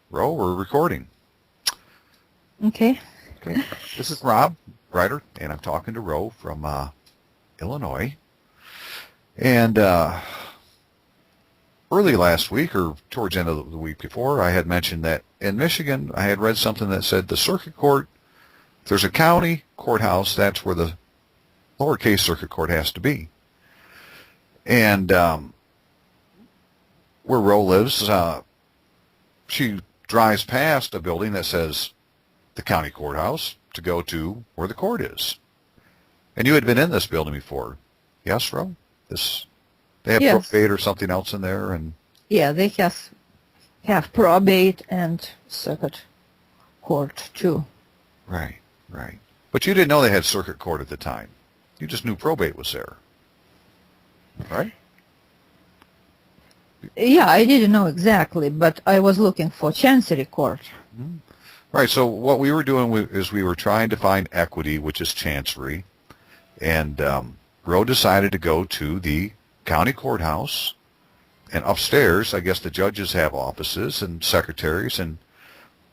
Ro, we're recording. Okay. Okay. This is Rob Ryder, and I'm talking to Ro from Illinois. And early last week, or towards the end of the week before, I had mentioned that in Michigan, I had read something that said the circuit court, if there's a county courthouse, that's where the lowercase circuit court has to be. And where Ro lives, she drives past a building that says the county courthouse to go to where the court is. And you had been in this building before. Yes, Ro? They have Yes. probate or something else in there, and Yeah, they have probate and circuit court too. right. But you didn't know they had circuit court at the time. You just knew probate was there, right? Yeah, I didn't know exactly, but I was looking for Chancery court. Mm-hmm. Right. So what we were doing is we were trying to find equity, which is Chancery, and Ro decided to go to the county courthouse, and upstairs, I guess the judges have offices and secretaries, and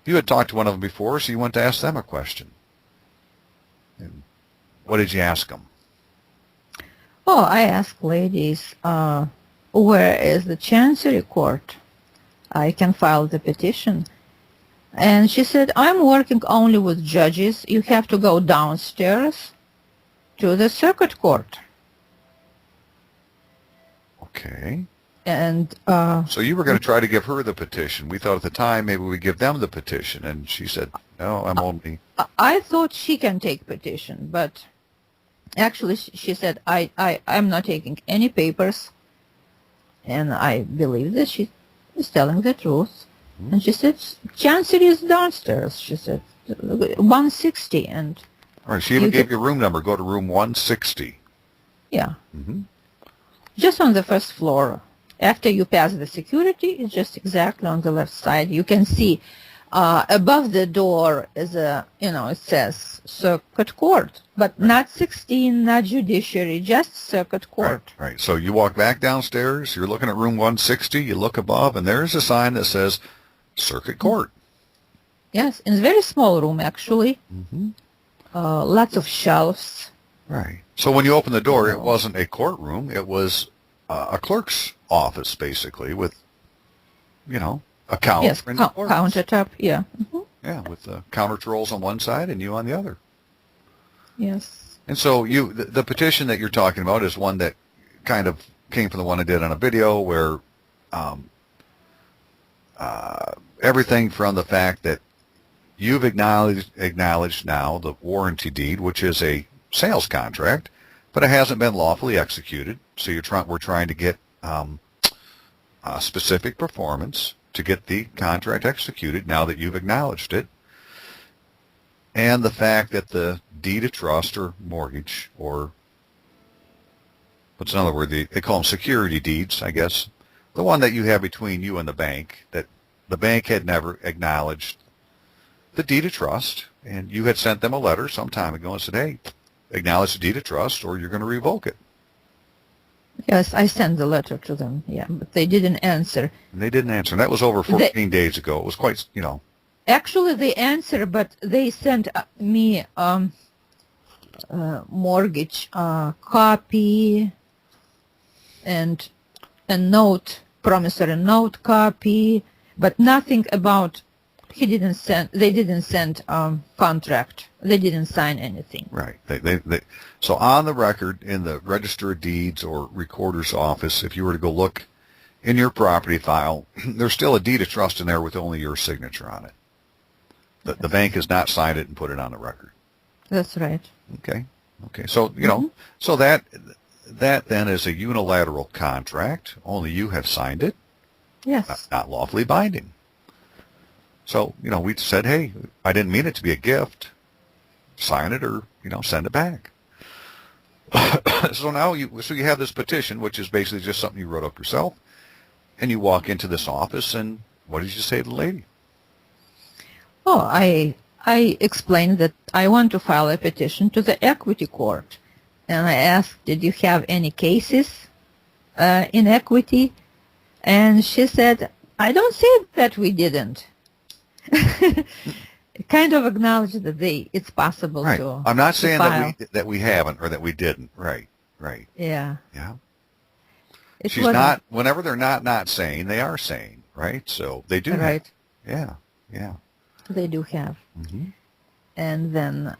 you had talked to one of them before, so you went to ask them a question. And what did you ask them? Oh, I asked ladies, where is the Chancery court? I can file the petition. And she said, I'm working only with judges. You have to go downstairs to the circuit court. Okay. And so you were going to try to give her the petition. We thought at the time maybe we'd give them the petition, and she said, no, I'm only... I thought she can take petition, but actually she said, I'm not taking any papers, and I believe that she is telling the truth. And she said, Chancery is downstairs, she said, 160, and... All right, she even gave you a room number. Go to room 160. Yeah. Mm-hmm. Just on the first floor. After you pass the security, it's just exactly on the left side. You can see above the door is a, it says circuit court, but not 16, not judiciary, just circuit court. Right. So you walk back downstairs, you're looking at room 160, you look above, and there's a sign that says circuit court. Yes, in a very small room, actually. Mm-hmm. Lots of shelves. Right. So when you open the door, it wasn't a courtroom, it was a clerk's office, basically, with, a counter. Yes, countertop, yeah. Mm-hmm. Yeah, with the counter trolls on one side and you on the other. Yes. And so the petition that you're talking about is one that kind of came from the one I did on a video where everything from the fact that you've acknowledged now the warranty deed, which is a sales contract, but it hasn't been lawfully executed. So we're trying to get specific performance to get the contract executed now that you've acknowledged it. And the fact that the deed of trust or mortgage, or what's another word, they call them security deeds, I guess, the one that you have between you and the bank, that the bank had never acknowledged the deed of trust, and you had sent them a letter some time ago and said, hey, acknowledge the deed of trust or you're going to revoke it. Yes, I sent the letter to them, yeah, but they didn't answer. And they didn't answer. And that was over 14 days ago. It was quite, Actually, they answered, but they sent me mortgage copy and a note, promissory note copy, but nothing about, they didn't send contract. They didn't sign anything. Right. So on the record in the Register of Deeds or Recorder's Office, if you were to go look in your property file, there's still a deed of trust in there with only your signature on it. The bank has not signed it and put it on the record. That's right. Okay. So, so that then is a unilateral contract. Only you have signed it. Yes. Not lawfully binding. So, we said, hey, I didn't mean it to be a gift. Sign it or, send it back. So now you have this petition, which is basically just something you wrote up yourself, and you walk into this office, and what did you say to the lady? Oh, I explained that I want to file a petition to the equity court, and I asked, did you have any cases in equity? And she said, I don't say that we didn't. Kind of acknowledge that it's possible Right. to I'm not to saying file. that we haven't or that we didn't. Right. Right. Yeah. Yeah. It She's was not. Whenever they're not saying, they are saying. Right. So they do have. right. Yeah. Yeah. They do have. Mm-hmm. And then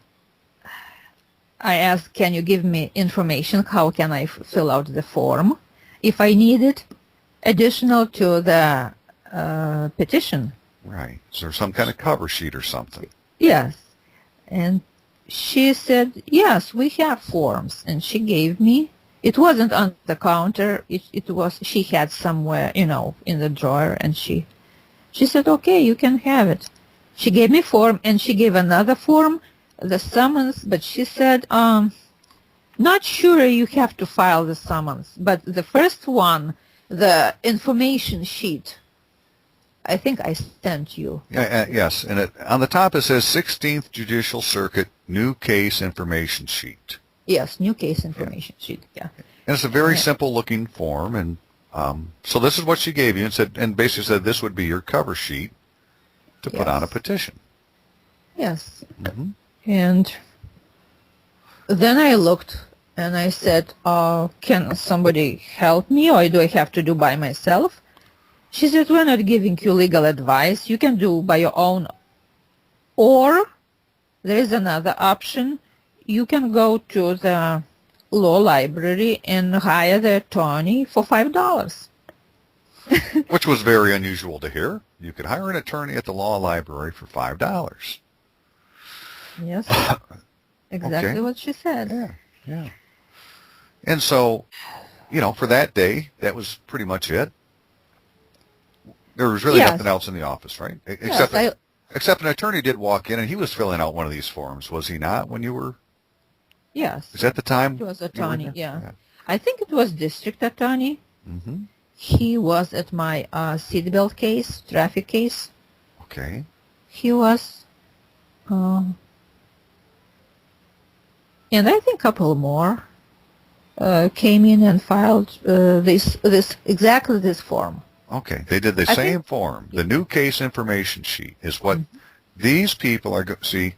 I asked, can you give me information? How can I fill out the form if I need it additional to the petition? Right. Is there some kind of cover sheet or something? Yes. And she said, yes, we have forms. And she gave me, it wasn't on the counter. It was, she had somewhere, in the drawer. And she said, okay, you can have it. She gave me form and she gave another form, the summons, but she said, not sure you have to file the summons, but the first one, the information sheet, I think I sent you. Yeah. Yes. And on the top it says 16th Judicial Circuit New Case Information Sheet. Yes, new case information sheet, yeah. And it's a very simple looking form. And so this is what she gave you and basically said this would be your cover sheet to put on a petition. Yes. Mm-hmm. And then I looked and I said, can somebody help me or do I have to do by myself? She said, we're not giving you legal advice. You can do by your own. Or there is another option. You can go to the law library and hire the attorney for $5. Which was very unusual to hear. You could hire an attorney at the law library for $5. Yes, exactly Okay. what she said. Yeah, yeah. And so, for that day, that was pretty much it. There was really nothing else in the office, right? Except an attorney did walk in, and he was filling out one of these forms, was he not, when you were? Yes. Is that the time? It was attorney, yeah. Yeah. I think it was district attorney. Mm-hmm. He was at my seatbelt case, traffic case. Okay. He was, and I think a couple more came in and filed exactly this form. Okay. They did the same form. The new case information sheet is what these people are see.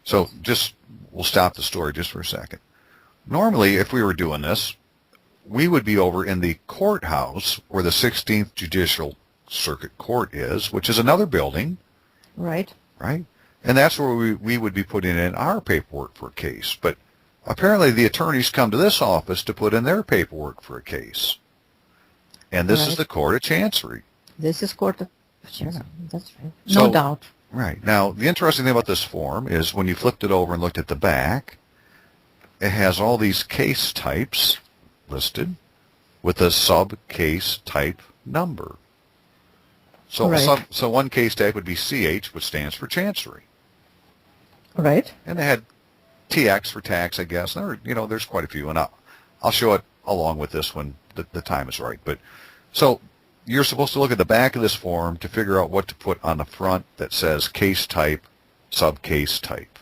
So we'll stop the story just for a second. Normally, if we were doing this, we would be over in the courthouse where the 16th Judicial Circuit Court is, which is another building. Right. Right? And that's where we would be putting in our paperwork for a case. But apparently the attorneys come to this office to put in their paperwork for a case. And this is the court of Chancery. This is court of Chancery. That's right. So, no doubt. Right. Now, the interesting thing about this form is when you flipped it over and looked at the back, it has all these case types listed with a sub-case type number. So, so one case type would be CH, which stands for Chancery. Right. And they had TX for tax, I guess. And there's quite a few, and I'll show it along with this when the time is right. But so you're supposed to look at the back of this form to figure out what to put on the front that says case type, sub-case type.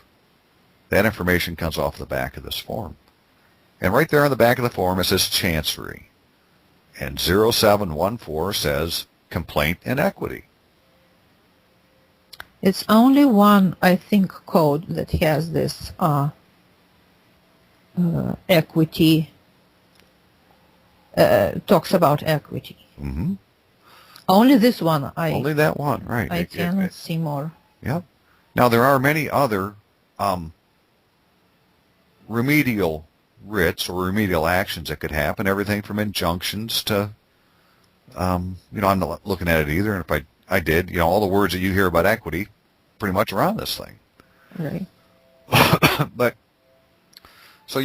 That information comes off the back of this form. And right there on the back of the form it says Chancery. And 0714 says complaint and equity. It's only one, I think, code that has this equity, talks about equity. Mm-hmm. Only this one. Only that one, right. I cannot see more. Yep. Now, there are many other remedial writs or remedial actions that could happen, everything from injunctions to, I'm not looking at it either, and if I did, all the words that you hear about equity pretty much are on this thing. Right. But, so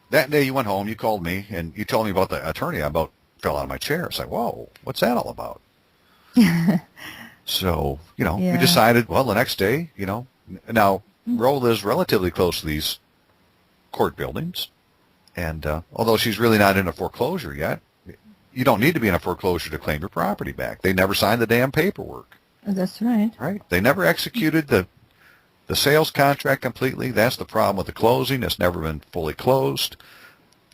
that day you went home, you called me, and you told me about the attorney. I about fell out of my chair. It's like, whoa, what's that all about? So, we decided, well, the next day, now, Ro lives relatively close to these court buildings, and although she's really not in a foreclosure yet, you don't need to be in a foreclosure to claim your property back. They never signed the damn paperwork. That's right. Right? They never executed the sales contract completely. That's the problem with the closing. It's never been fully closed.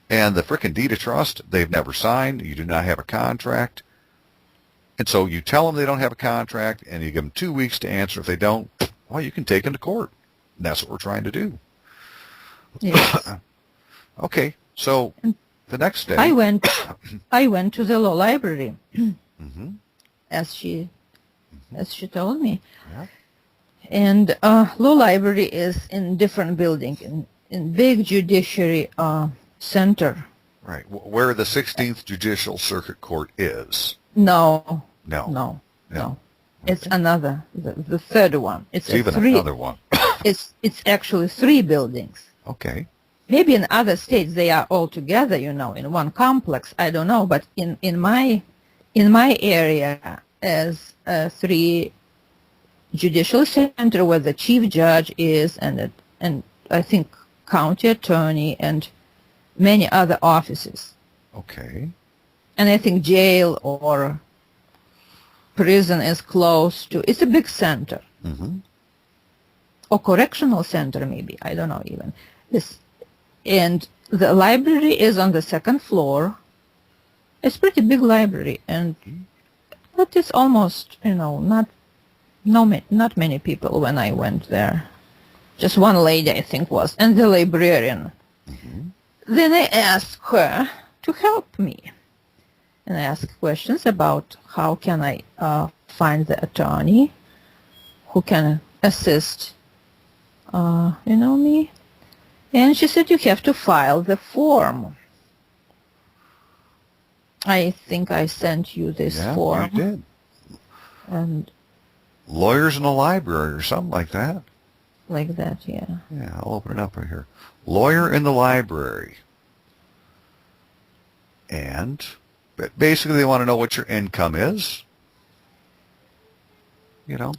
And the frickin' deed of trust, they've never signed. You do not have a contract. And so you tell them they don't have a contract, and you give them 2 weeks to answer. If they don't, well, you can take them to court. And that's what we're trying to do. Yes. Okay, so the next day, I went to the law library, mm-hmm. as she told me. Yeah. And law library is in different building, in big judiciary center. Right, where the 16th Judicial Circuit Court is. No. No. It's another, the third one. It's even three, another one. it's actually 3 buildings. Okay. Maybe in other states they are all together, in one complex. I don't know, but in my area, as 3 judicial center where the chief judge is, and I think county attorney and many other offices. Okay. And I think jail or prison is close to. It's a big center. Mm-hmm. Or correctional center, maybe. I don't know even. And the library is on the 2nd floor. It's pretty big library, but it's almost, not many people when I went there. Just one lady, I think, was, and the librarian. Mm-hmm. Then I asked her to help me. And I asked questions about how can I find the attorney who can assist, me. And she said, you have to file the form. I think I sent you this form. Yeah, you did. And Lawyers in the library or something like that. like that, yeah. Yeah, I'll open it up right here. Lawyer in the library. And basically they want to know what your income is.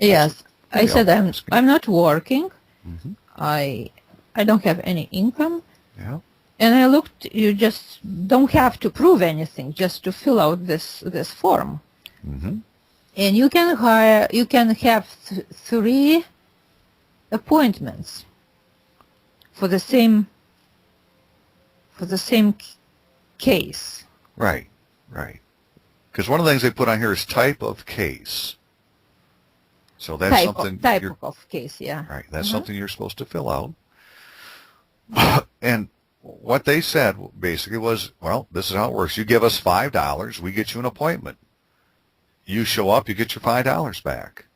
Yes. I said I'm not working. Mm-hmm. I don't have any income. Yeah. And I looked, you just don't have to prove anything, just to fill out this form. Mm-hmm. And you can have 3 appointments for the same case. Right. Because one of the things they put on here is type of case. So that's type of case, yeah. Right. That's something you're supposed to fill out. And what they said basically was, well, this is how it works. You give us $5, we get you an appointment. You show up, you get your $5 back.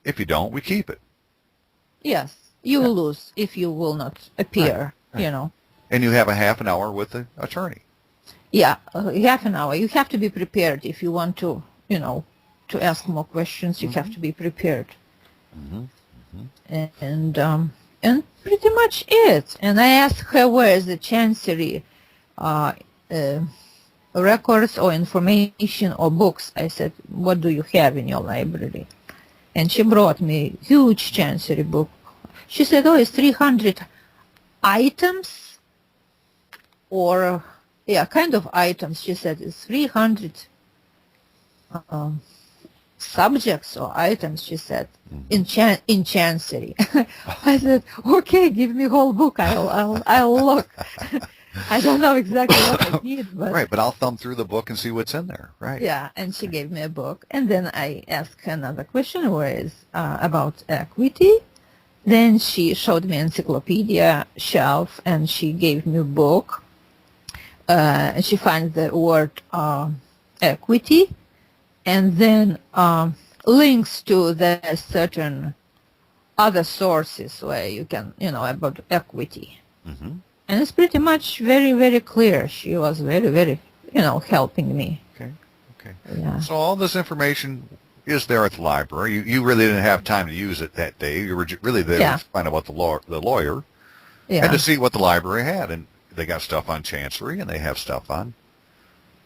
If you don't, we keep it. Yes, you will lose if you will not appear, right. And you have a half an hour with the attorney. Yeah, half an hour. You have to be prepared if you want to, to ask more questions. You have to be prepared. Mm-hmm. Mm-hmm. And pretty much it. And I asked her where is the Chancery records or information or books. I said, what do you have in your library? And she brought me a huge Chancery book. She said, it's 300 items or, kind of items. She said it's 300 subjects or items, she said, in Chancery. I said, okay, give me whole book. I'll look. I don't know exactly what I need, but right. But I'll thumb through the book and see what's in there. Right. Yeah, and she gave me a book, and then I asked her another question, was about equity. Then she showed me encyclopedia shelf, and she gave me a book. And she finds the word equity, and then links to the certain other sources where you can, about equity. Mm-hmm. And it's pretty much very, very clear. She was very, very, helping me. Okay. Yeah. So all this information is there at the library. You really didn't have time to use it that day. You were really there to find out about the lawyer and to see what the library had. And they got stuff on Chancery, and they have stuff on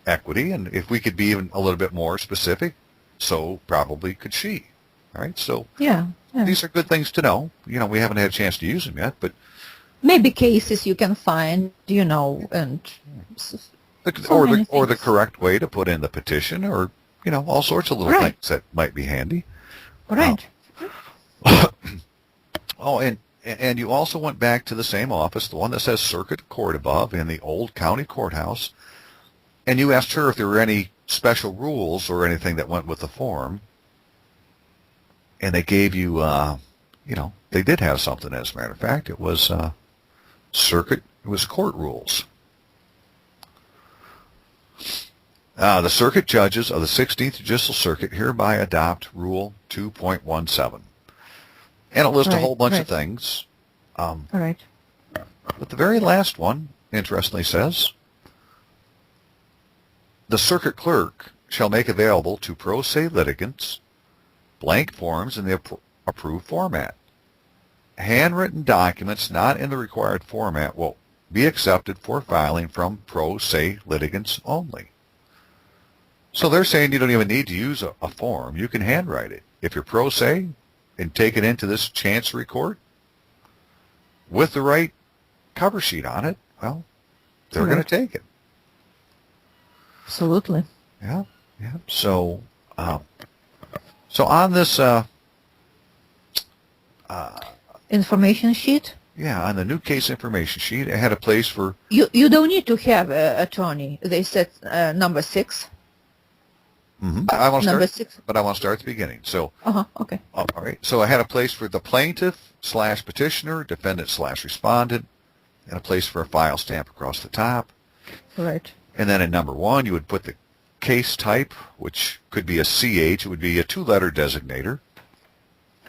equity. And if we could be even a little bit more specific, so probably could she. All right. So these are good things to know. We haven't had a chance to use them yet, but maybe cases you can find, and or the correct way to put in the petition, or all sorts of little things that might be handy. Right. And you also went back to the same office, the one that says Circuit Court above in the old county courthouse, and you asked her if there were any special rules or anything that went with the form. And they gave you, they did have something, as a matter of fact. It was court rules. The circuit judges of the 16th Judicial Circuit hereby adopt Rule 2.17. And it lists a whole bunch of things. All right. But the very last one, interestingly, says, the circuit clerk shall make available to pro se litigants blank forms in the approved format. Handwritten documents not in the required format will be accepted for filing from pro se litigants only. So they're saying you don't even need to use a form. You can handwrite it. If you're pro se and take it into this Chancery court with the right cover sheet on it, well, they're going to take it. Absolutely. Yeah. So, on this information sheet. Yeah, on the new case information sheet, it had a place for. You don't need to have an attorney. They said number 6. Mm-hmm. I want to number start, 6. but I want to start at the beginning. So. Okay. All right. So I had a place for the plaintiff / petitioner, defendant / respondent, and a place for a file stamp across the top. Right. And then in number 1, you would put the case type, which could be a CH. It would be a 2-letter designator.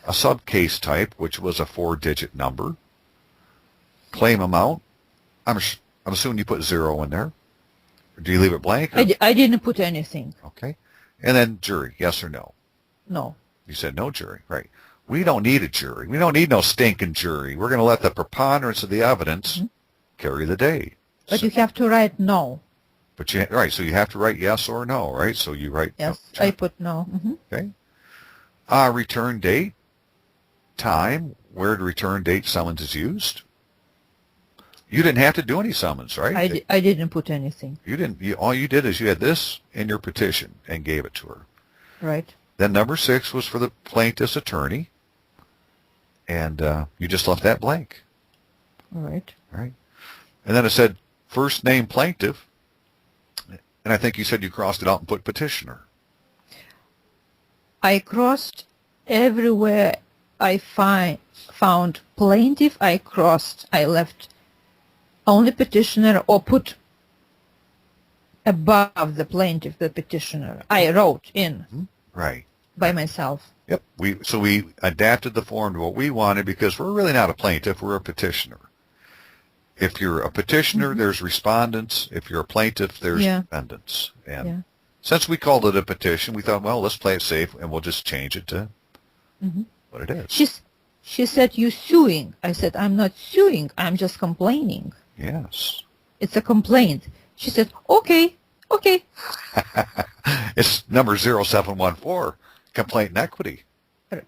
A subcase type, which was a 4-digit number. Claim amount. I'm assuming you put 0 in there. Or do you leave it blank? I didn't put anything. Okay. And then jury, yes or no? No. You said no jury, right. We don't need a jury. We don't need no stinking jury. We're going to let the preponderance of the evidence carry the day. But you have to write no. But so you have to write yes or no, right? So you write yes. No. I put no. Mm-hmm. Okay. Return date, time, where the return date summons is used. You didn't have to do any summons, right? I didn't put anything. You didn't. All you did is you had this in your petition and gave it to her. Right. Then number 6 was for the plaintiff's attorney, and you just left that blank. All right. Right. And then it said first name plaintiff, and I think you said you crossed it out and put petitioner. I crossed everywhere I found plaintiff. I left only petitioner, or put above the plaintiff the petitioner. I wrote in. Right. By myself. Yep. So we adapted the form to what we wanted because we're really not a plaintiff. We're a petitioner. If you're a petitioner, there's respondents. If you're a plaintiff, there's defendants. And since we called it a petition, we thought, well, let's play it safe, and we'll just change it to what it is. She said, you suing. I said, I'm not suing. I'm just complaining. Yes. It's a complaint. She said, okay. It's number 0714, complaint and equity.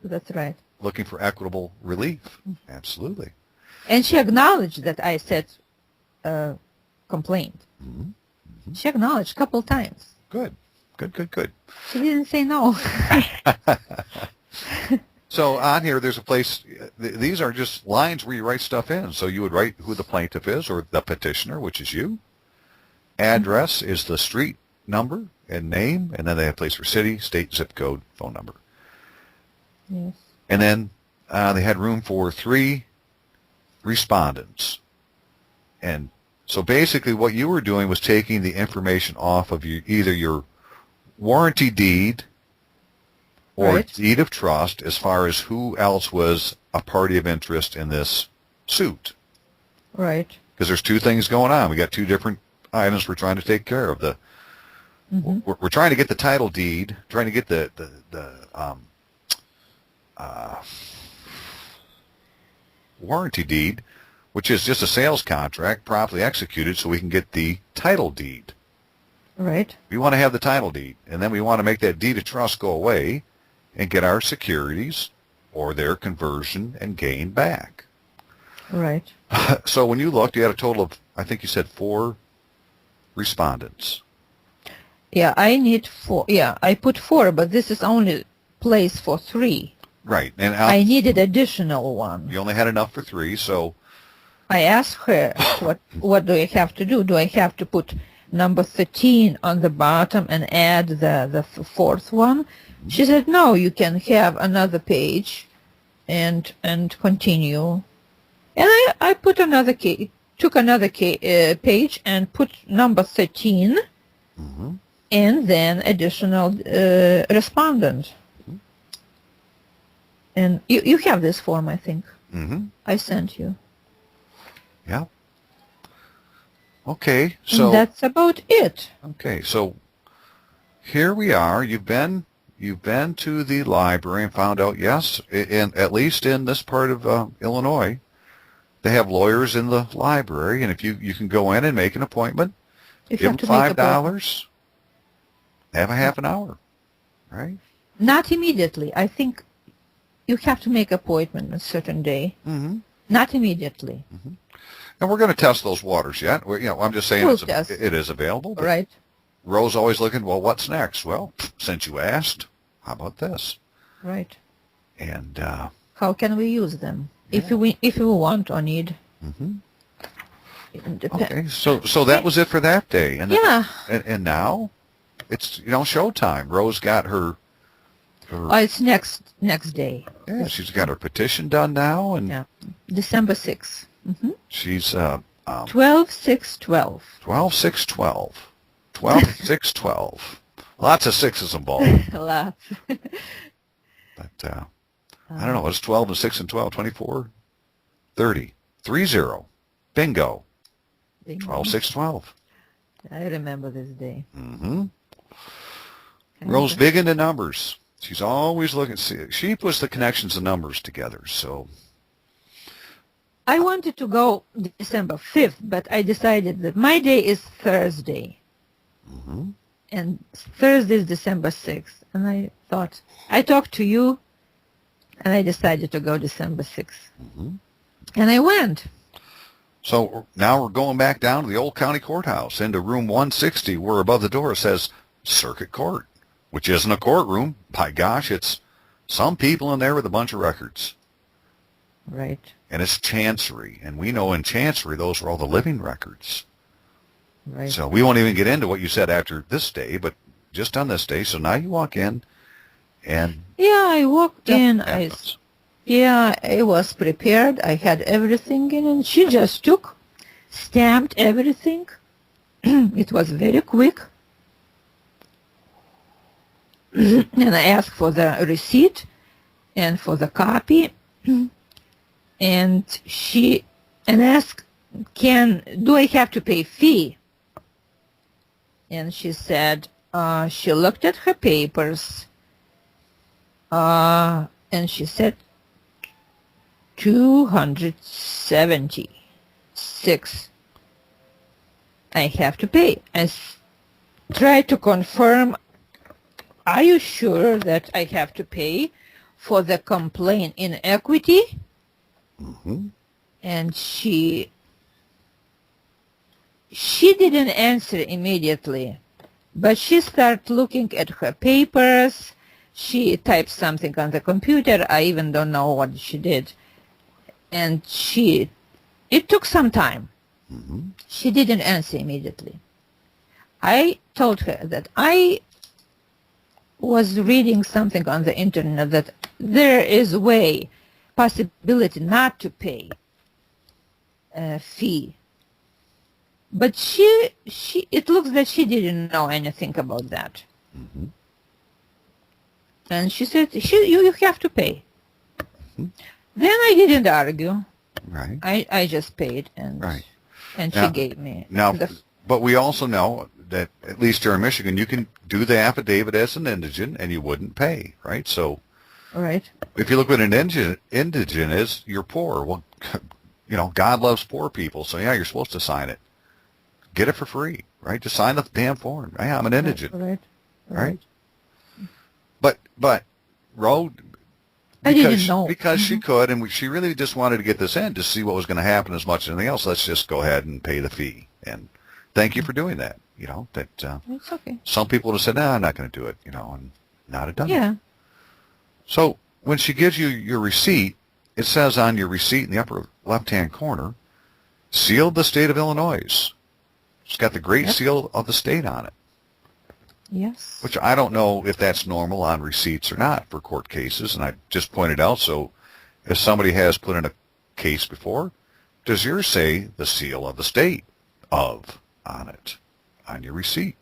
That's right. Looking for equitable relief. Absolutely. And she acknowledged that I said complaint. She acknowledged a couple times. Good. She didn't say no. So on here, there's a place, these are just lines where you write stuff in. So you would write who the plaintiff is, or the petitioner, which is you. Address is the street number and name, and then they have a place for city, state, zip code, phone number. Yes. And then they had room for 3 respondents. And so basically what you were doing was taking the information off of either your warranty deed or deed of trust as far as who else was a party of interest in this suit. Right. Because there's 2 things going on. We got 2 different items we're trying to take care of. We're trying to get the title deed, trying to get the warranty deed, which is just a sales contract properly executed, so we can get the title deed. Right. We want to have the title deed, and then we want to make that deed of trust go away and get our securities or their conversion and gain back. Right. So when you looked, you had a total of, I think you said 4 respondents. Yeah, I need 4. Yeah, I put 4, but this is only place for 3. Right. And I needed additional one. You only had enough for 3, so... I asked her, what do I have to do? Do I have to put number 13 on the bottom and add the fourth one. She said, no, you can have another page and continue. And I put another took another page and put number 13 and then additional respondent. And you have this form, I think. I sent you. Yeah. Okay, so and that's about it. Okay, so here we are. You've been to the library and found out, yes, at least in this part of Illinois, they have lawyers in the library, and if you can go in and make an appointment, If give you them have to make $5, have a half an hour, right? Not immediately. I think you have to make appointment a certain day. Not immediately. And we're going to test those waters yet. I'm just saying it is available. But Right. Rose always looking, well, what's next? Well, since you asked, how about this? Right. And how can we use them if we want or need? Okay, so that was it for that day. And yeah. And now it's showtime. Rose got her. It's next day. Yeah, she's got her petition done now, and December 6th. She's 12/6/12. 12/6/12. 12/6/12. Lots of sixes involved. Lots. But I don't know. It's 12 and 6 and 12. 24, 30, 30. Bingo. 12/6/12. I remember this day. Rose big into numbers. She's always looking. She puts the connections of numbers together. So I wanted to go December 5th, but I decided that my day is Thursday. And Thursday is December 6th. And I thought, I talked to you, and I decided to go December 6th. And I went. So now we're going back down to the old county courthouse into room 160, where above the door says Circuit Court, which isn't a courtroom. By gosh, it's some people in there with a bunch of records. Right. And it's Chancery. And we know in Chancery, those are all the living records. Right. So we won't even get into what you said after this day, but just on this day. So now you walk in and... Yeah, I walked in. Happens. I was prepared. I had everything in, and she just stamped everything. It was very quick. And I asked for the receipt and for the copy. And asked, do I have to pay fee? And she said, she looked at her papers, and she said, $276 I have to pay. I tried to confirm, are you sure that I have to pay for the complaint in equity? And she didn't answer immediately, but she started looking at her papers. She typed something on the computer. I even don't know what she did. And it took some time. She didn't answer immediately. I told her that I was reading something on the internet that there is a possibility not to pay a fee. But it looks that she didn't know anything about that. And she said, you have to pay. Then I didn't argue. Right. I just paid, and she gave me. But we also know that, at least here in Michigan, you can do the affidavit as an indigent and you wouldn't pay, right? So right. If you look what an indigent is, you're poor. Well, God loves poor people, so yeah, you're supposed to sign it. Get it for free, right? Just sign the damn form. Yeah, I'm an indigent. Right. But Rose, I didn't know. Because she could, and she really just wanted to get this in to see what was going to happen as much as anything else. Let's just go ahead and pay the fee. And thank you for doing that. It's okay. Some people would have said, no, I'm not going to do it, and not have done it. Yeah. So when she gives you your receipt, it says on your receipt in the upper left-hand corner, sealed the state of Illinois. It's got the Great Yep. Seal of the state on it, Yes. which I don't know if that's normal on receipts or not for court cases. And I just pointed out, so if somebody has put in a case before, does yours say the seal of the state of on it, on your receipt?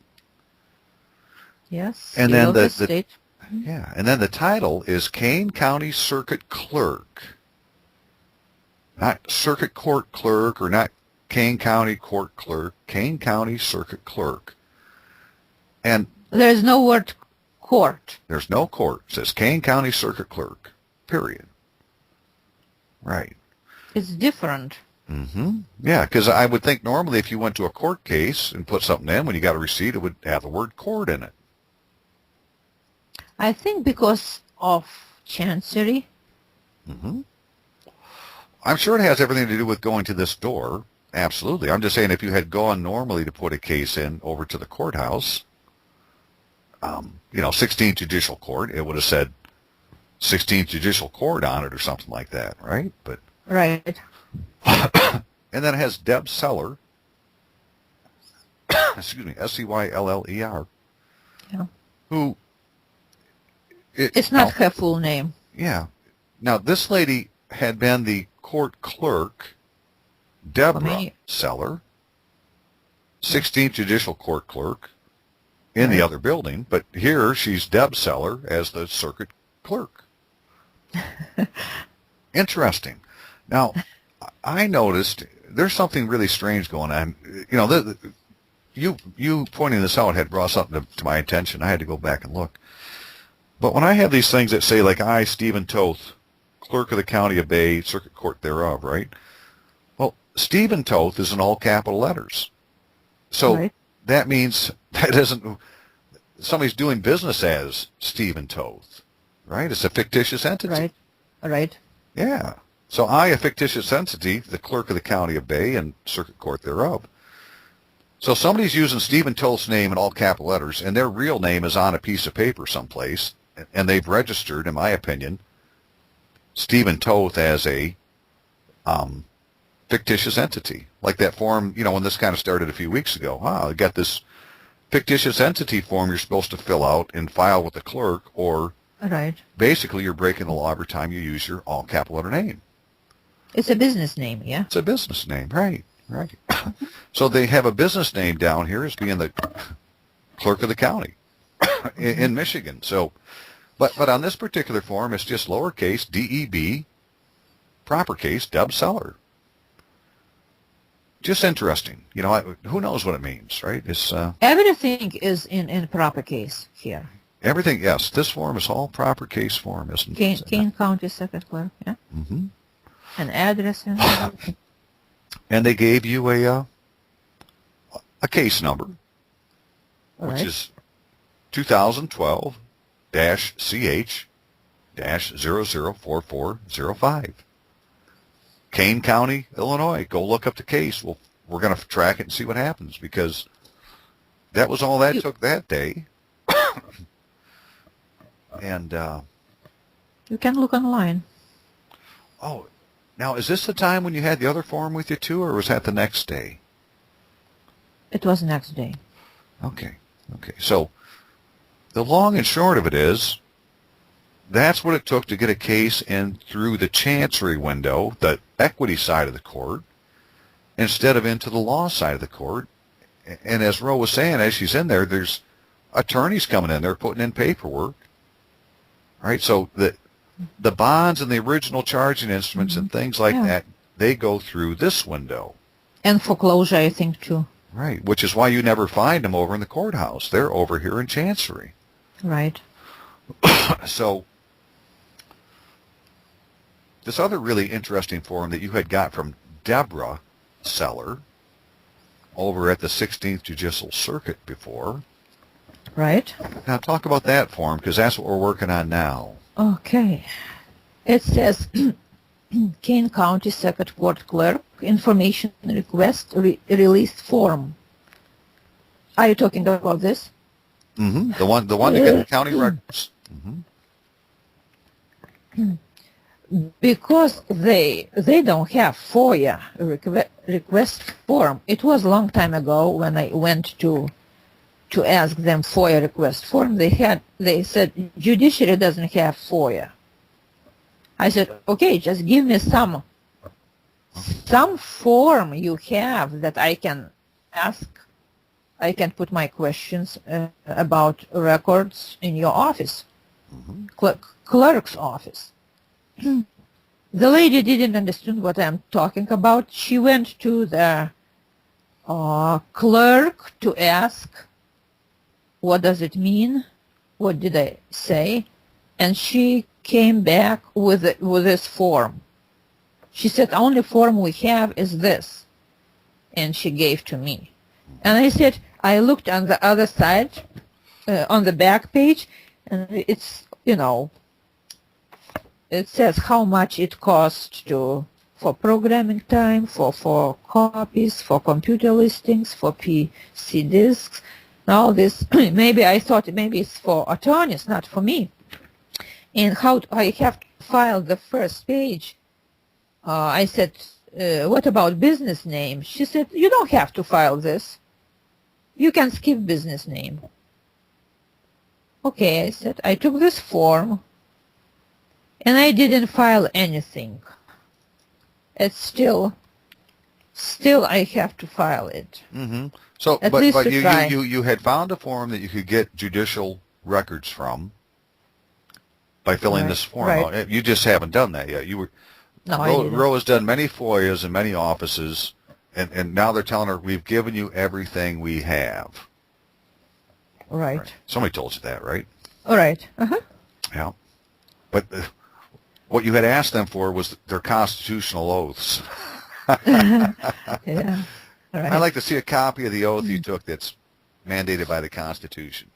Yes. And seal then of the state. yeah, and then the title is Kane County Circuit Clerk. Not Circuit Court Clerk or not Kane County Court Clerk, Kane County Circuit Clerk. And There's no word court. there's no court. It says Kane County Circuit Clerk, period. Right. It's different. Mm-hmm. Yeah, because I would think normally if you went to a court case and put something in, when you got a receipt, it would have the word court in it. I think because of Chancery. Mm-hmm. I'm sure it has everything to do with going to this door. Absolutely. I'm just saying if you had gone normally to put a case in over to the courthouse, 16th Judicial Court, it would have said 16th Judicial Court on it or something like that, right? But Right. and then it has Deb Seller, excuse me, Seyller, Yeah. who It's not her full name. Yeah. Now this lady had been the court clerk, Deborah many- Seller, 16th Judicial Court clerk in the Right. other building, but here she's Deb Seller as the circuit clerk. Interesting. Now, I noticed there's something really strange going on. You pointing this out had brought something to my attention. I had to go back and look. But when I have these things that say, like, I, Stephen Toth, clerk of the county of Bay, circuit court thereof, right? Well, Stephen Toth is in all capital letters. So Right. that means that isn't, somebody's doing business as Stephen Toth, right? It's a fictitious entity. Right. Right. Yeah. So I, a fictitious entity, the clerk of the county of Bay and circuit court thereof. So somebody's using Stephen Toth's name in all capital letters, and their real name is on a piece of paper someplace, and they've registered, in my opinion, Stephen Toth as a fictitious entity. Like that form, when this kind of started a few weeks ago. I got this fictitious entity form you're supposed to fill out and file with the clerk, or Right. basically you're breaking the law every time you use your all capital letter name. It's a business name, yeah? It's a business name, right. So they have a business name down here as being the clerk of the county in Michigan. So, but on this particular form, it's just lowercase DEB, proper case, Deb Seller. Just interesting. Who knows what it means, right? It's Everything is in proper case here. everything. Yes, this form is all proper case form, isn't it? Kane County Circuit Clerk, yeah? Mm-hmm. An address and everything. And they gave you a case number, All which right. is 2012-CH-004405. Kane County, Illinois. Go look up the case. We're going to track it and see what happens, because that was all that took that day. And, You can look online. now is this the time when you had the other form with you too, or was that the next day? It was next day. Okay. So the long and short of it is, that's what it took to get a case in through the Chancery window, the equity side of the court, instead of into the law side of the court. And as Ro was saying, as she's in there, there's attorneys coming in there putting in paperwork. Right? So the bonds and the original charging instruments and things like that, they go through this window. And foreclosure, I think, too. Right, which is why you never find them over in the courthouse. They're over here in Chancery. Right. So this other really interesting form that you had got from Deborah Seller over at the 16th Judicial Circuit before. Right. Now talk about that form, because that's what we're working on now. Okay. It says Kane County Circuit Court Clerk Information Request Released Form. Are you talking about this? Mm-hmm. The one to get the county records. Mm-hmm. because they don't have FOIA request form. It was a long time ago when I went to ask them FOIA request form. They said judiciary doesn't have FOIA. I said, okay, just give me some form you have that I can ask. I can put my questions about records in your office, clerk's office. The lady didn't understand what I'm talking about. She went to the clerk to ask, what does it mean? What did I say? And she came back with this form. She said, only form we have is this. And she gave to me. And I said, I looked on the other side, on the back page, and it's, it says how much it costs for programming time, for copies, for computer listings, for PC disks, all this. Maybe I thought maybe it's for attorneys, not for me. And how I have to file the first page. I said, what about business name? She said, you don't have to file this. You can skip business name. Okay, I said, I took this form and I didn't file anything. It's still I have to file it. Mm-hmm. So, At but least to try. you had found a form that you could get judicial records from by filling this form out. You just haven't done that yet. Ro has done many FOIAs in many offices, and now they're telling her, we've given you everything we have. Right. Somebody told you that, right? All right. Uh-huh. Yeah. But what you had asked them for was their constitutional oaths. Yeah. All right. I'd like to see a copy of the oath you took that's mandated by the Constitution.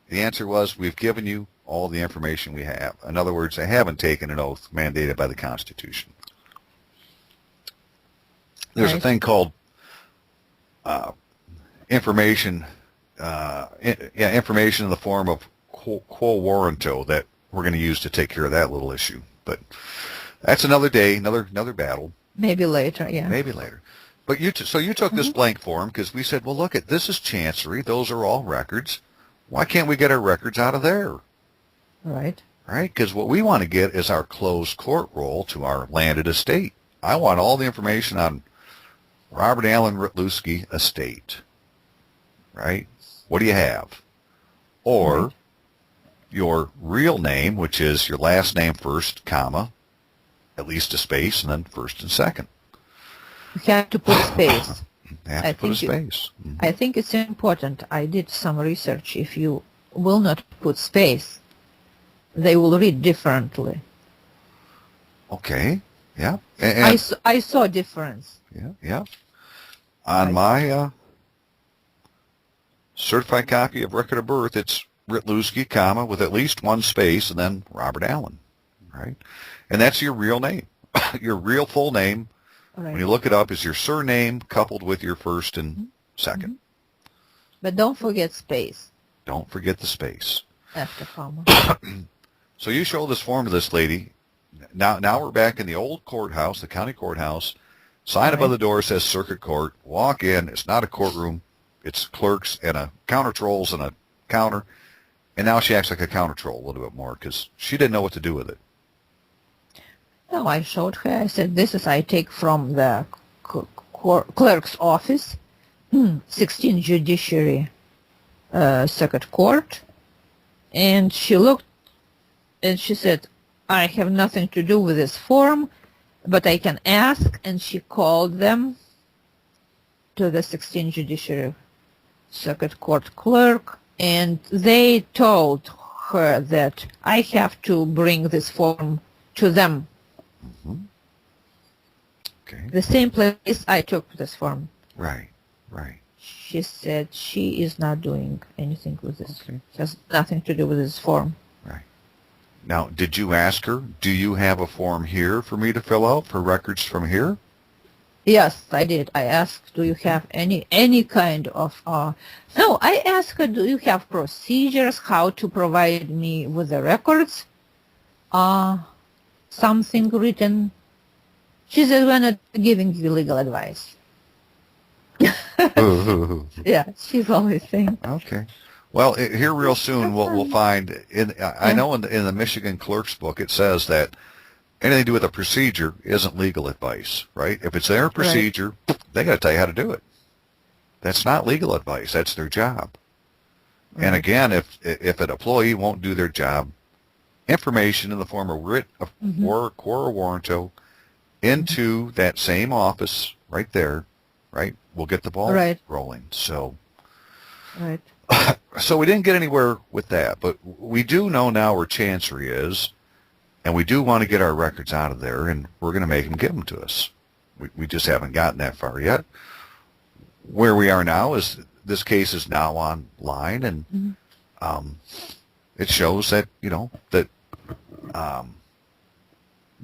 The answer was, we've given you all the information we have. In other words, they haven't taken an oath mandated by the Constitution. There's a thing called information in the form of quo warranto that we're going to use to take care of that little issue. But that's another day, another battle. Maybe later, yeah. Maybe later. But you took this blank form because we said, well, look, this is Chancery. Those are all records. Why can't we get our records out of there? Right. Right? Because what we want to get is our closed court roll to our landed estate. I want all the information on Robert Allen Ritluski estate. Right? What do you have? Or your real name, which is your last name first, comma, at least a space, and then first and second. You have to put space. Have to put a space. I think it's important. I did some research. If you will not put space, they will read differently. Okay. Yeah. I saw difference. Yeah. On my certified copy of record of birth, it's Ritluski, comma, with at least one space, and then Robert Allen. Right? And that's your real name. Your real full name. Right. When you look it up, is your surname coupled with your first and second. But don't forget space. Don't forget the space. After comma. So you show this form to this lady. Now we're back in the old courthouse, the county courthouse. Sign above the door says Circuit Court. Walk in. It's not a courtroom. It's clerks and a counter trolls and a counter. And now she acts like a counter troll a little bit more because she didn't know what to do with it. No, I showed her. I said, this is I take from the clerk's office, 16 Judiciary Circuit Court. And she looked and she said, I have nothing to do with this form, but I can ask. And she called them to the 16 Judiciary Circuit Court clerk, and they told her that I have to bring this form to them. Okay. The same place I took this form. Right. She said she is not doing anything with this. Okay. It has nothing to do with this form. Right. Now, did you ask her, do you have a form here for me to fill out for records from here? Yes, I did. I asked, do you have any kind of... No, I asked her, do you have procedures how to provide me with the records? something written. She said, we're not giving you legal advice. Yeah, she's always saying. Okay. Well, here real soon we'll find I know in the Michigan clerk's book it says that anything to do with a procedure isn't legal advice, right? If it's their procedure, they got to tell you how to do it. That's not legal advice. That's their job. Right. And again, if an employee won't do their job, information in the form of writ of quo warranto into that same office right there, right, will get the ball rolling. So, so we didn't get anywhere with that, but we do know now where Chancery is, and we do want to get our records out of there, and we're going to make them give them to us. We just haven't gotten that far yet. Where we are now is this case is now online, and it shows that, you know, that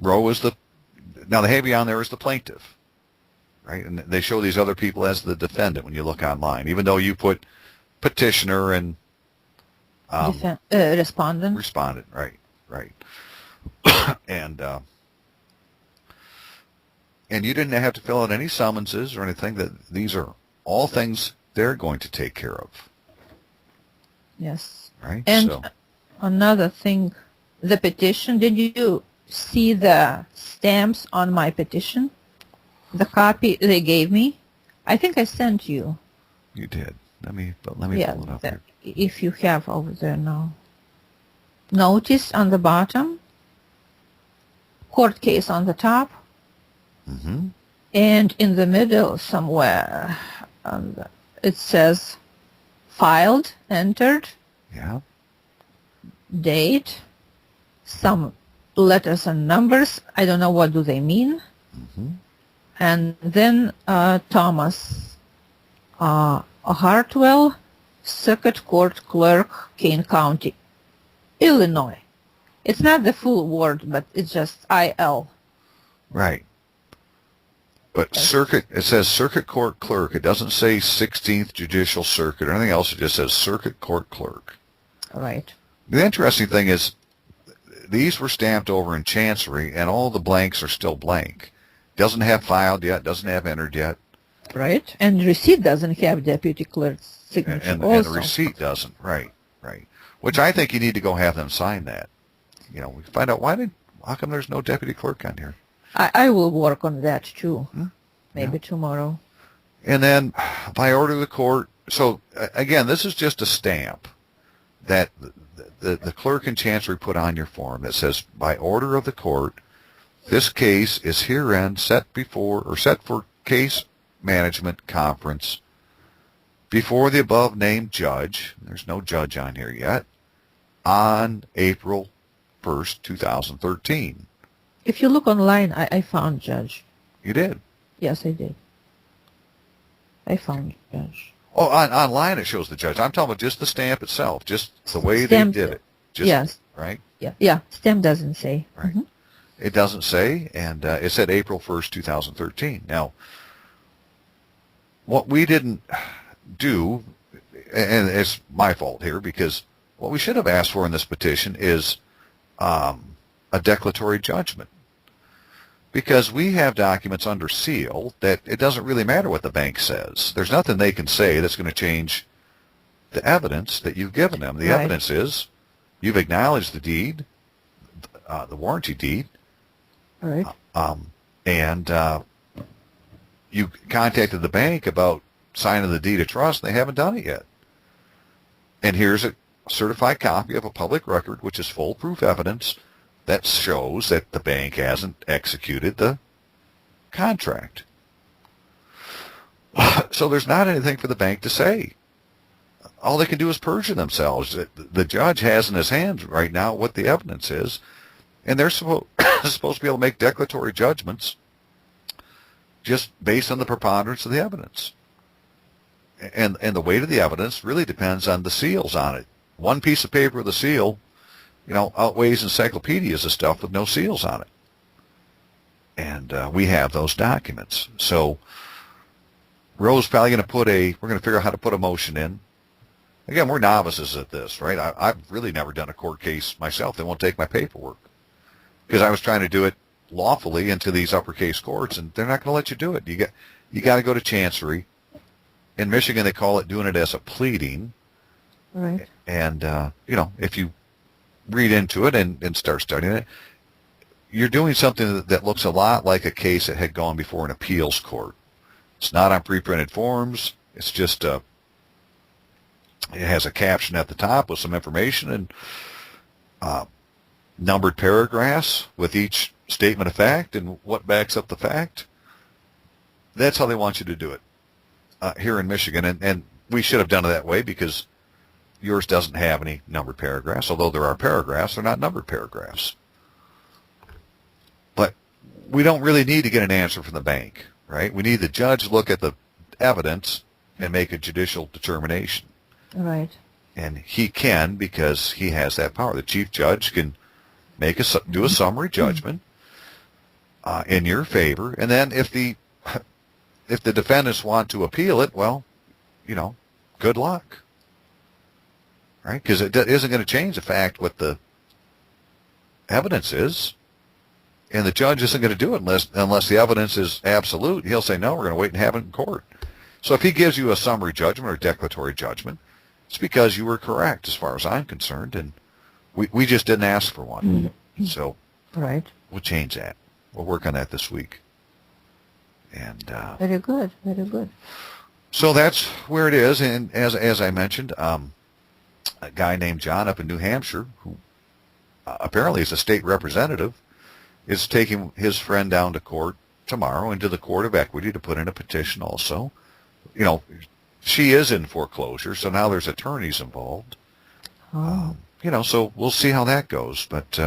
Roe is now they have you on there as the plaintiff, right? And they show these other people as the defendant when you look online, even though you put petitioner and respondent. Respondent, right. And you didn't have to fill out any summonses or anything. That these are all things they're going to take care of. Yes. Right. And so, another thing, the petition. Did you see the stamps on my petition? The copy they gave me. I think I sent you. You did. Let me pull it up here. If you have over there now. Notice on the bottom. Court case on the top. And in the middle somewhere, it says filed, entered. Yeah. Date. Some letters and numbers. I don't know what do they mean. And then Thomas Hartwell, Circuit Court Clerk, Kane County, Illinois. It's not the full word, but it's just IL. Right. But circuit, it says Circuit Court Clerk. It doesn't say 16th Judicial Circuit or anything else. It just says Circuit Court Clerk. Right. The interesting thing is these were stamped over in Chancery, and all the blanks are still blank. Doesn't have filed yet, doesn't have entered yet. Right. And the receipt doesn't have deputy clerk's signature and the receipt doesn't. Right. Which I think you need to go have them sign that. You know, we find out how come there's no deputy clerk on here? I will work on that too. Maybe tomorrow. And then by order of the court. So again, this is just a stamp that the clerk in Chancery put on your form that says, by order of the court, this case is herein set for case management conference before the above named judge. There's no judge on here yet. On April 1st, 2013. If you look online, I found judge. You did? Yes, I did. I found judge. Oh, online it shows the judge. I'm talking about just the stamp itself, just the way they did it. Yes. Right? Yeah. Stamp doesn't say. Right. It doesn't say, and it said April 1st, 2013. Now, what we didn't do, and it's my fault here, because what we should have asked for in this petition is a declaratory judgment. Because we have documents under seal that it doesn't really matter what the bank says. There's nothing they can say that's going to change the evidence that you've given them. The evidence is you've acknowledged the deed, the warranty deed, and you contacted the bank about signing the deed of trust, and they haven't done it yet. And here's a certified copy of a public record, which is foolproof evidence that shows that the bank hasn't executed the contract. So there's not anything for the bank to say. All they can do is perjure themselves. The judge has in his hands right now what the evidence is, and they're supposed to be able to make declaratory judgments just based on the preponderance of the evidence. And the weight of the evidence really depends on the seals on it. One piece of paper with a seal, outweighs encyclopedias of stuff with no seals on it. And we have those documents. So Roe's probably going to we're going to figure out how to put a motion in. Again, we're novices at this, right? I've really never done a court case myself. They won't take my paperwork. because I was trying to do it lawfully into these uppercase courts, and they're not going to let you do it. You got to go to Chancery. In Michigan, they call it doing it as a pleading. Right. And, if you read into it and start studying it, you're doing something that looks a lot like a case that had gone before an appeals court. It's not on pre-printed forms. It's just it has a caption at the top with some information and numbered paragraphs with each statement of fact and what backs up the fact. That's how they want you to do it here in Michigan. And we should have done it that way because yours doesn't have any numbered paragraphs. Although there are paragraphs, they're not numbered paragraphs. But we don't really need to get an answer from the bank, right? We need the judge to look at the evidence and make a judicial determination. Right. And he can, because he has that power. The chief judge can do a summary judgment in your favor, and then if the defendants want to appeal it, well, good luck, right? Because it isn't going to change the fact what the evidence is, and the judge isn't going to do it unless the evidence is absolute. He'll say, no, we're going to wait and have it in court. So if he gives you a summary judgment or declaratory judgment, it's because you were correct as far as I'm concerned, and we just didn't ask for one. Mm-hmm. So right. We'll change that. We'll work on that this week. And very good, very good. So that's where it is. And as I mentioned, a guy named John up in New Hampshire, who apparently is a state representative, is taking his friend down to court tomorrow into the Court of Equity to put in a petition also. She is in foreclosure, so now there's attorneys involved. Oh. So we'll see how that goes. But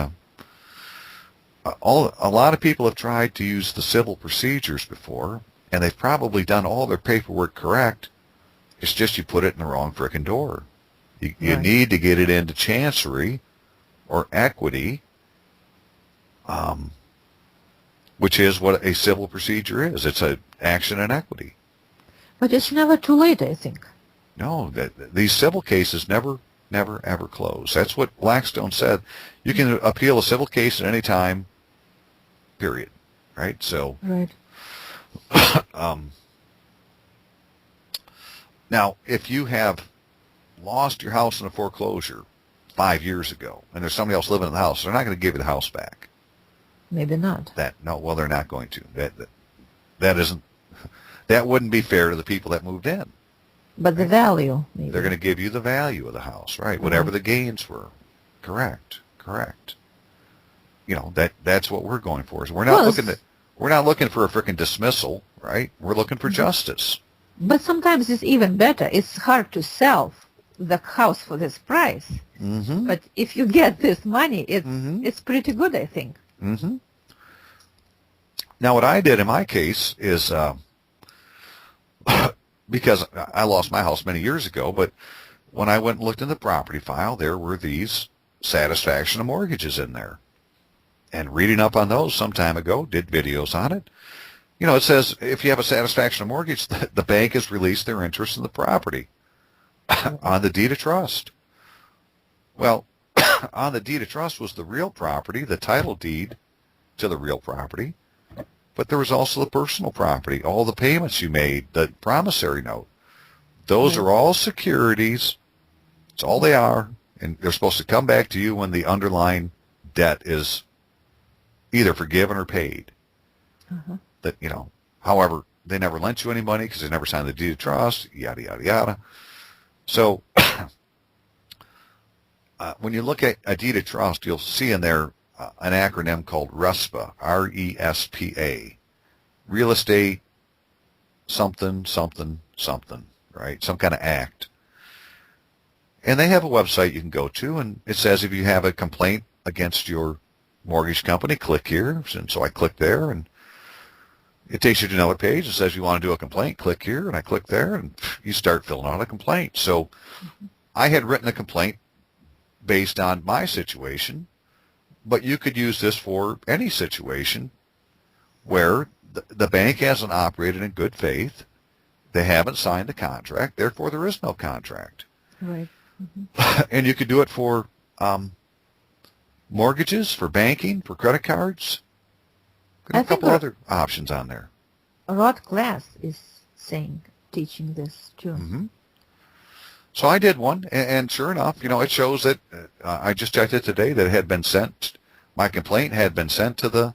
a lot of people have tried to use the civil procedures before, and they've probably done all their paperwork correct. It's just you put it in the wrong frickin' door. You Right. need to get it into Chancery or Equity, which is what a civil procedure is. It's an action in equity. But it's never too late, I think. No, these civil cases never, ever close. That's what Blackstone said. You can appeal a civil case at any time, period. Right? So, Right. Now, if you have lost your house in a foreclosure 5 years ago, and there's somebody else living in the house, they're not going to give you the house back. Maybe not. Well, they're not going to. That wouldn't be fair to the people that moved in. But the value, maybe. They're going to give you the value of the house, right? Whatever the gains were. Correct. That's what we're going for. We're not looking for a freaking dismissal, right? We're looking for justice. But sometimes it's even better. It's hard to sell the house for this price. Mm-hmm. But if you get this money, it's pretty good, I think. Mm-hmm. Now, what I did in my case is, because I lost my house many years ago, but when I went and looked in the property file, there were these satisfaction of mortgages in there. And reading up on those some time ago, did videos on it. It says if you have a satisfaction of mortgage, the bank has released their interest in the property on the deed of trust. Well, on the deed of trust was the real property, the title deed to the real property, but there was also the personal property, all the payments you made, the promissory note. Those are all securities. It's all they are, and they're supposed to come back to you when the underlying debt is either forgiven or paid. Uh-huh. However, they never lent you any money because they never signed the deed of trust, yada, yada, yada. So when you look at a deed of trust, you'll see in there an acronym called RESPA, R-E-S-P-A, real estate something, something, something, right? Some kind of act. And they have a website you can go to, and it says if you have a complaint against your mortgage company, click here. And so I click there, and it takes you to another page and says you want to do a complaint, click here, and I click there, and you start filling out a complaint. So I had written a complaint based on my situation, but you could use this for any situation where the bank hasn't operated in good faith, they haven't signed the contract, therefore there is no contract. Right. Mm-hmm. And you could do it for mortgages, for banking, for credit cards. Got I a think couple other options on there. Rod Class is teaching this too. Mm-hmm. So I did one, and sure enough, it shows that I just checked it today that it had been sent. My complaint had been sent to the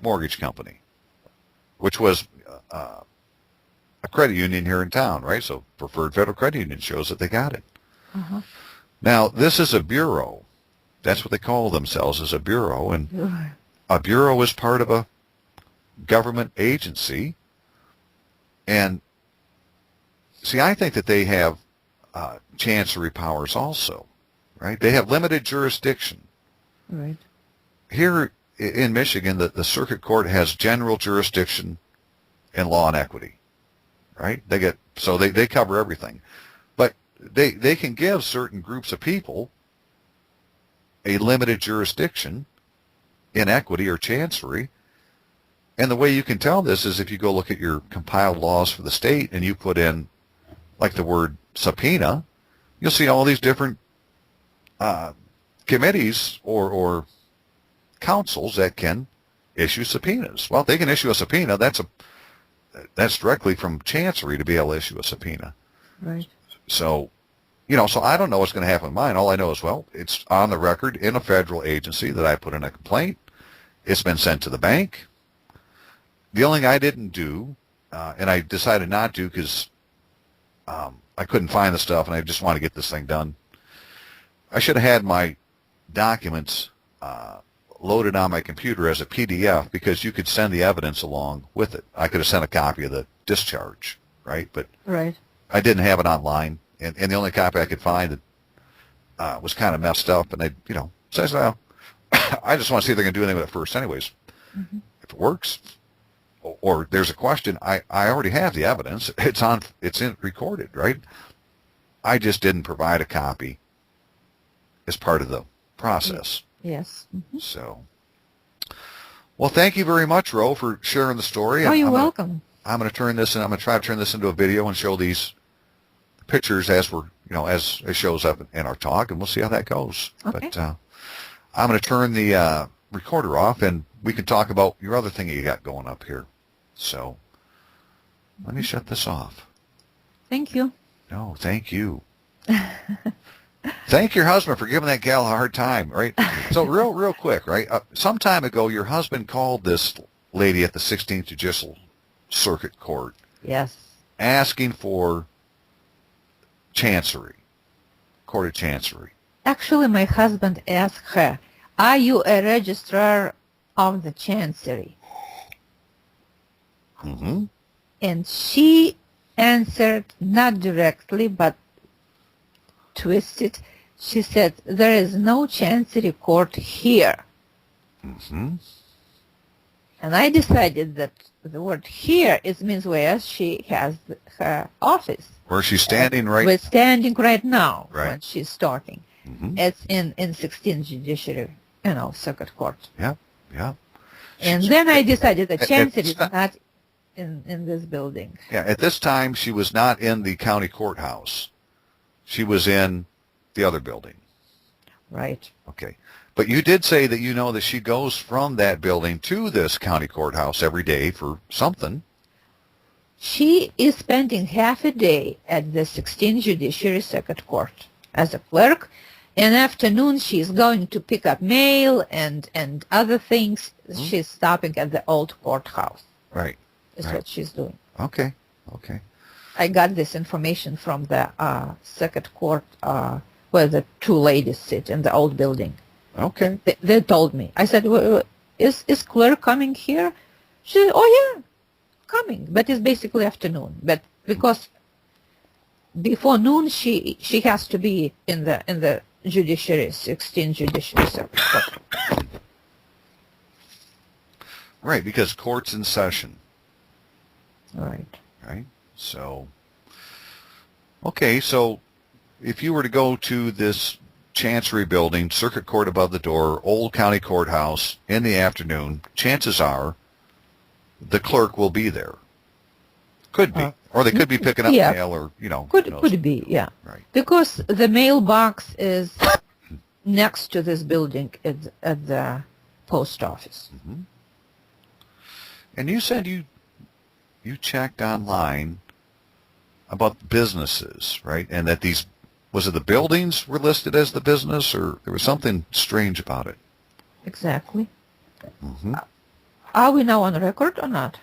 mortgage company, which was a credit union here in town, right? So Preferred Federal Credit Union shows that they got it. Uh-huh. Now, this is a bureau. That's what they call themselves, is a bureau, and a bureau is part of a government agency. And see, I think that they have chancery powers also, right? They have limited jurisdiction. Right. Here in Michigan, the circuit court has general jurisdiction in law and equity, right? They cover everything. But they can give certain groups of people a limited jurisdiction in equity or chancery. And the way you can tell this is if you go look at your compiled laws for the state and you put in like the word subpoena, you'll see all these different committees or councils that can issue subpoenas. Well, they can issue a subpoena. That's directly from Chancery to be able to issue a subpoena. Right. So, so I don't know what's going to happen with mine. All I know is, well, it's on the record in a federal agency that I put in a complaint. It's been sent to the bank. The only thing I didn't do, and I decided not to because I couldn't find the stuff and I just wanted to get this thing done. I should have had my documents loaded on my computer as a PDF because you could send the evidence along with it. I could have sent a copy of the discharge, right? But Right. I didn't have it online, and the only copy I could find that was kind of messed up. And so I said, well, I just want to see if they can do anything with it first, anyways. Mm-hmm. If it works, or there's a question, I already have the evidence. It's recorded, right? I just didn't provide a copy as part of the process. Yes. Mm-hmm. So, well, thank you very much, Ro, for sharing the story. Oh, you're welcome. I'm going to turn this, and I'm going to try to turn this into a video and show these pictures as as it shows up in our talk, and we'll see how that goes. Okay. But I'm going to turn the recorder off, and we can talk about your other thing you got going up here. So let me shut this off. Thank you. No, thank you. Thank your husband for giving that gal a hard time, right? So real quick, right? Some time ago, your husband called this lady at the 16th Judicial Circuit Court. Yes. Asking for Chancery, Court of Chancery. Actually, my husband asked her, "Are you a registrar of the Chancery?" Mm-hmm. And she answered not directly, but twisted. She said, "There is no Chancery court here." Mm-hmm. And I decided that the word "here" means where she has her office. Where she's standing right. We're standing right now Right. when she's talking. Mm-hmm. It's in 16th Judiciary, Circuit Court. Yeah. And then I decided that Chancery is not- not in this building. Yeah, at this time, she was not in the county courthouse. She was in the other building. Right. Okay. But you did say that that she goes from that building to this county courthouse every day for something. She is spending half a day at the 16th Judiciary Circuit Court as a clerk. In the afternoon, she's going to pick up mail and other things. Mm-hmm. She's stopping at the old courthouse. Right. That's what she's doing. Okay. I got this information from the Circuit Court where the two ladies sit in the old building. Okay. They told me. I said, is clerk coming here? She said, oh, yeah, coming. But it's basically afternoon. But because before noon, she has to be in the judiciary, 16 judiciary circuit court. Right, because court's in session. Right. So, okay, so if you were to go to this Chancery building, circuit court above the door, old county courthouse in the afternoon, chances are the clerk will be there. Could be. Or they could be picking up mail or, Could be, yeah. Right. Because the mailbox is next to this building at the post office. Mm-hmm. And you said you checked online about businesses, right? And that was it the buildings were listed as the business, or there was something strange about it? Exactly. Mm-hmm. Are we now on record or not?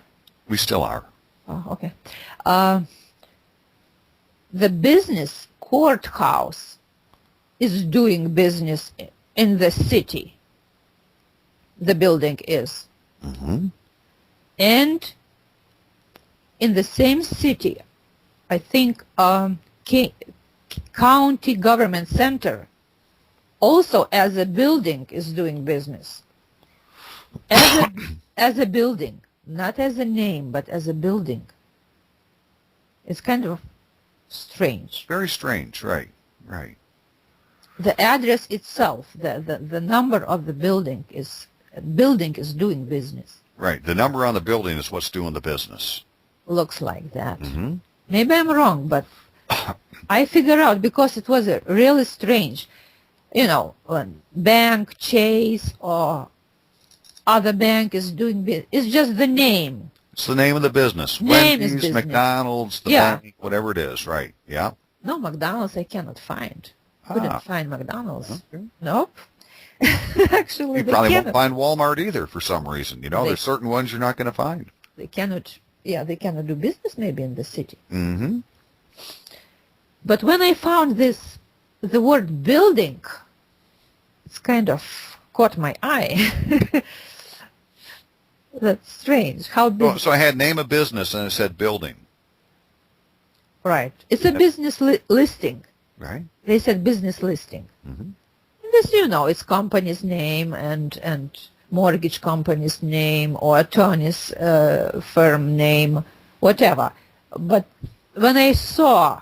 We still are. Oh, okay. The business courthouse is doing business in the city. The building is. Mm-hmm. And in the same city, I think county government center also as a building is doing business. As a building, not as a name, but as a building. It's kind of strange. Very strange, right, right. The address itself, the number of the building is doing business. Right, the number on the building is what's doing the business. Looks like that. Mm-hmm. Maybe I'm wrong, but I figure out because it was really strange. You know, when bank, Chase, or other bank is doing business. It's just the name. It's the name of the business. Name is Wendy's, business. McDonald's, the Yeah. bank, whatever it is, right, yeah. No, McDonald's I cannot find. Couldn't find McDonald's. Okay. Nope. Actually, You they probably won't cannot. find Walmart either for some reason. You know, They- there's certain ones you're not going to find. They cannot. Yeah, they cannot do business maybe in the city. Mm-hmm. But when I found the word building, it's kind of caught my eye. That's strange. How big? Oh, so I had name of business and it said building, Right. It's a business listing. right? They said business listing. Mm-hmm. This, you know, it's company's name and mortgage company's name or attorney's firm name, whatever. But when I saw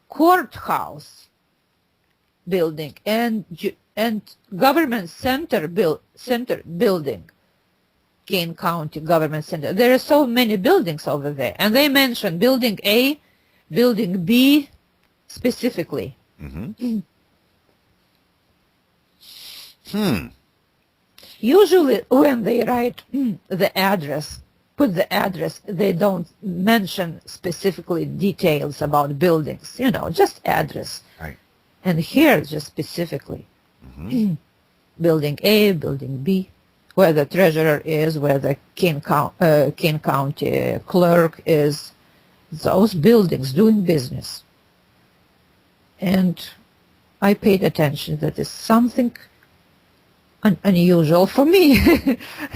courthouse building and government center building, Kane County Government Center, there are so many buildings over there, and they mentioned building A, building B specifically. Mm-hmm. Usually when they write the address, put the address, they don't mention specifically details about buildings, you know, just address. Right. And here just specifically, building A, building B, where the treasurer is, where the Kane County clerk is, those buildings doing business. And I paid attention that is something unusual for me.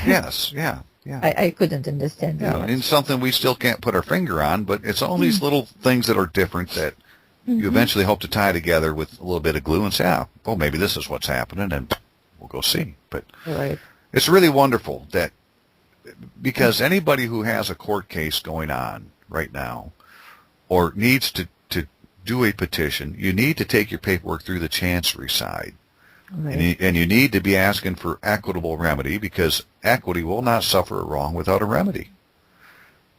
Yes, yeah, yeah. I couldn't understand Yeah, that. and something we still can't put our finger on, but it's all these little things that are different that you eventually hope to tie together with a little bit of glue and say, oh, maybe this is what's happening, and we'll go see. But Right. it's really wonderful that, because anybody who has a court case going on right now or needs to do a petition, you need to take your paperwork through the Chancery side. Right. And you need to be asking for equitable remedy, because equity will not suffer a wrong without a remedy.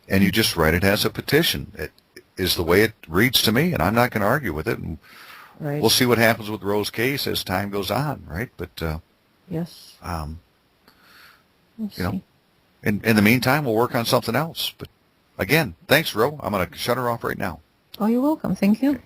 And you just write it as a petition. It is the way it reads to me, and I'm not going to argue with it. And Right. we'll see what happens with Roe's case as time goes on, right? But, Yes. We'll you know, see. in the meantime, we'll work on something else. But, again, thanks, Roe. I'm going to shut her off right now. Oh, you're welcome. Thank you.